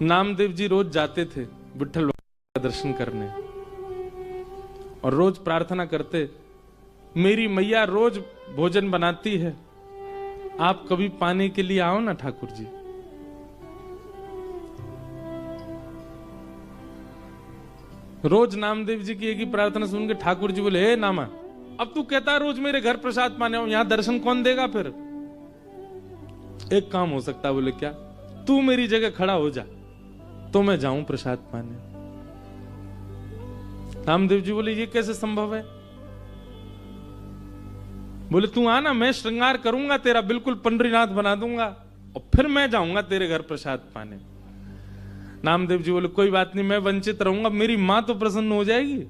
नामदेव जी रोज जाते थे विठ्ठल का दर्शन करने और रोज प्रार्थना करते, मेरी मैया रोज भोजन बनाती है, आप कभी पाने के लिए आओ ना ठाकुर जी। रोज नामदेव जी की एक ही प्रार्थना सुन के ठाकुर जी बोले, हे नामा, अब तू कहता है रोज मेरे घर प्रसाद पाने आओ, यहां दर्शन कौन देगा? फिर एक काम हो सकता है। बोले क्या? तू मेरी जगह खड़ा हो जा तो मैं जाऊं प्रसाद पाने। नामदेव जी बोले, ये कैसे संभव है? बोले तू आना, मैं श्रृंगार करूंगा तेरा, बिल्कुल पंडरीनाथ बना दूंगा और फिर मैं जाऊंगा तेरे घर प्रसाद पाने। नामदेव जी बोले, कोई बात नहीं, मैं वंचित रहूंगा, मेरी मां तो प्रसन्न हो जाएगी।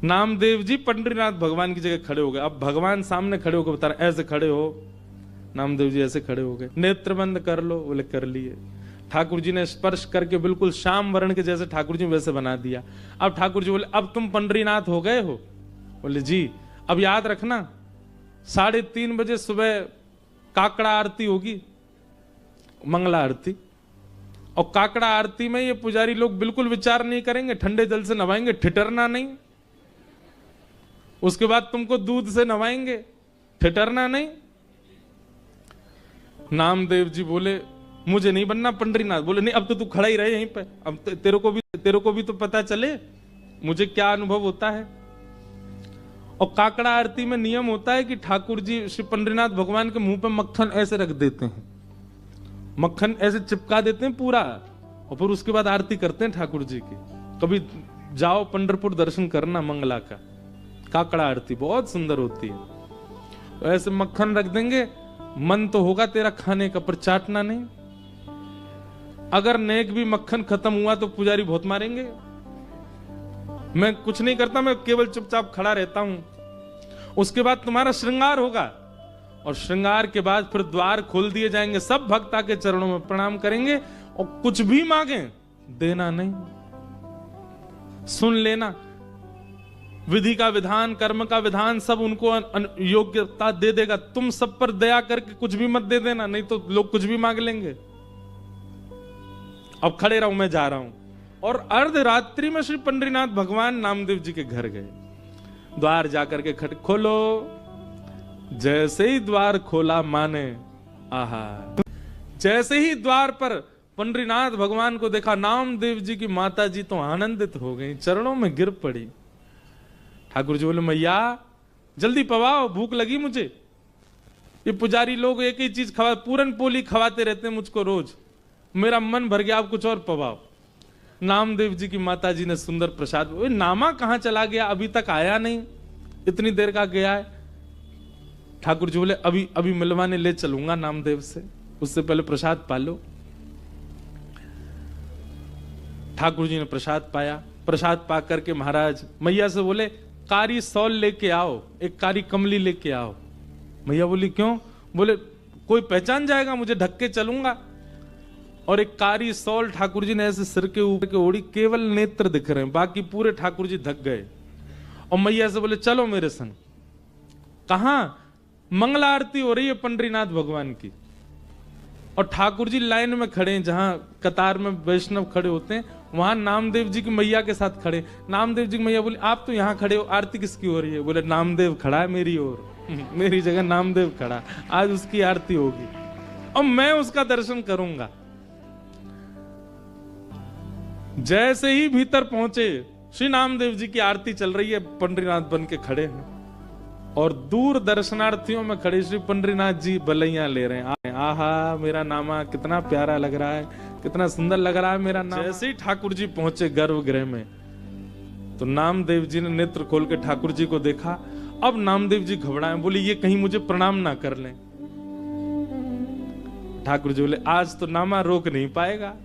नामदेव जी पंडरीनाथ भगवान की जगह खड़े हो गए। अब भगवान सामने खड़े होकर बता रहे, ऐसे खड़े हो। नामदेव जी ऐसे खड़े हो गए। नेत्र बंद कर लो। बोले कर लिए। ठाकुर जी ने स्पर्श करके बिल्कुल श्याम वर्ण के जैसे ठाकुर जी वैसे बना दिया। अब ठाकुर जी बोले, अब तुम पंडरीनाथ हो गए हो? बोले जी। अब याद रखना 3:30 बजे सुबह काकड़ा आरती होगी, मंगला आरती। और काकड़ा आरती में ये पुजारी लोग बिल्कुल विचार नहीं करेंगे, ठंडे जल से नवाएंगे, ठिठरना नहीं। उसके बाद तुमको दूध से नवाएंगे, ठिठरना नहीं। नामदेव जी बोले, मुझे नहीं बनना पंडरीनाथ। बोले नहीं, अब तो तू खड़ा ही रहे यहीं पे, अब तेरे को भी तो पता चले मुझे क्या अनुभव होता है। और काकड़ा आरती में नियम होता है कि ठाकुर जी श्री पंडरीनाथ भगवान के मुंह पे मक्खन ऐसे रख देते हैं, मक्खन ऐसे चिपका देते हैं पूरा, और फिर उसके बाद आरती करते हैं ठाकुर जी की। कभी जाओ पंढरपुर दर्शन करना मंगला का, काकड़ा आरती बहुत सुंदर होती है। तो ऐसे मक्खन रख देंगे, मन तो होगा तेरा खाने का पर चाटना नहीं। अगर नेक भी मक्खन खत्म हुआ तो पुजारी बहुत मारेंगे। मैं कुछ नहीं करता, मैं केवल चुपचाप खड़ा रहता हूं। उसके बाद तुम्हारा श्रृंगार होगा और श्रृंगार के बाद फिर द्वार खोल दिए जाएंगे, सब भक्त आके चरणों में प्रणाम करेंगे और कुछ भी मांगे देना नहीं, सुन लेना। विधि का विधान, कर्म का विधान सब उनको योग्यता दे देगा। तुम सब पर दया करके कुछ भी मत दे देना, नहीं तो लोग कुछ भी मांग लेंगे। अब खड़े रहूं, मैं जा रहा हूं। और अर्धरात्रि में श्री पंडरीनाथ भगवान नामदेव जी के घर गए। द्वार जाकर के खोलो। जैसे ही द्वार खोला माने, आहा, जैसे ही द्वार पर पंडरीनाथ भगवान को देखा, नामदेव जी की माता जी तो आनंदित हो गई, चरणों में गिर पड़ी। ठाकुर जी बोले, मैया जल्दी पवाओ, भूख लगी मुझे। ये पुजारी लोग एक ही चीज खवा, पूरन पोली खवाते रहते हैं मुझको रोज, मेरा मन भर गया, अब कुछ और पवाओ। नामदेव जी की माता जी ने सुंदर प्रसाद। नामा कहां चला गया, अभी तक आया नहीं, इतनी देर का गया है। ठाकुर जी बोले, अभी मिलवाने ले चलूंगा नामदेव से, उससे पहले प्रसाद पा लो। ठाकुर जी ने प्रसाद पाया। प्रसाद पा करके महाराज मैया से बोले, कारी सौल लेके आओ, एक कारी कमली लेके आओ। मैया बोली, क्यों? बोले, कोई पहचान जाएगा, मुझे ढक के चलूंगा। और एक कारी सौल ठाकुर जी ने ऐसे सिर के ऊपर के ओढ़ी, केवल नेत्र दिख रहे हैं, बाकी पूरे ठाकुर जी ढक गए। और मैया से बोले, चलो मेरे संग। कहां? मंगला आरती हो रही है पंडरीनाथ भगवान की, और ठाकुर जी लाइन में खड़े हैं, जहां कतार में वैष्णव खड़े होते हैं, वहां नामदेव जी की मैया के साथ खड़े। नामदेव जी की मैया बोली, आप तो यहां खड़े हो, आरती किसकी हो रही है? बोले, नामदेव खड़ा है मेरी ओर, मेरी जगह नामदेव खड़ा, आज उसकी आरती होगी और मैं उसका दर्शन करूंगा। जैसे ही भीतर पहुंचे, श्री नामदेव जी की आरती चल रही है, पंडरीनाथ बन के खड़े हैं और दूर दर्शनार्थियों में खड़े श्री पंडरीनाथ जी बलैया ले रहे हैं। आहा, मेरा नामा कितना प्यारा लग रहा है, कितना सुंदर लग रहा है मेरा नाम। जैसे ही ठाकुर जी पहुंचे गर्भगृह में, तो नामदेव जी ने नेत्र खोल के ठाकुर जी को देखा। अब नामदेव जी घबराए, बोले, ये कहीं मुझे प्रणाम ना कर लें। ठाकुर जी बोले, आज तो नामा रोक नहीं पाएगा।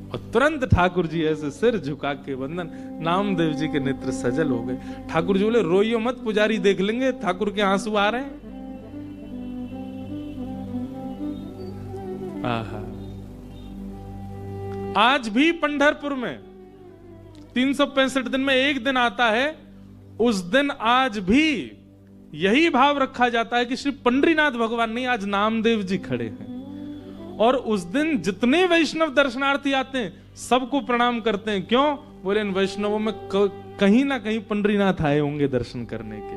और तुरंत ठाकुर जी ऐसे सिर झुका के वंदन, नामदेव जी के नेत्र सजल हो गए। ठाकुर जी बोले, रोइयो मत, पुजारी देख लेंगे, ठाकुर के आंसू आ रहे हैं। आहा, आज भी पंढरपुर में 365 दिन में एक दिन आता है, उस दिन आज भी यही भाव रखा जाता है कि श्री पंडरीनाथ भगवान नहीं, आज नामदेव जी खड़े हैं। और उस दिन जितने वैष्णव दर्शनार्थी आते हैं सबको प्रणाम करते हैं। क्यों? बोले इन वैष्णवों में कहीं ना कहीं पंडरीनाथ आए होंगे दर्शन करने के।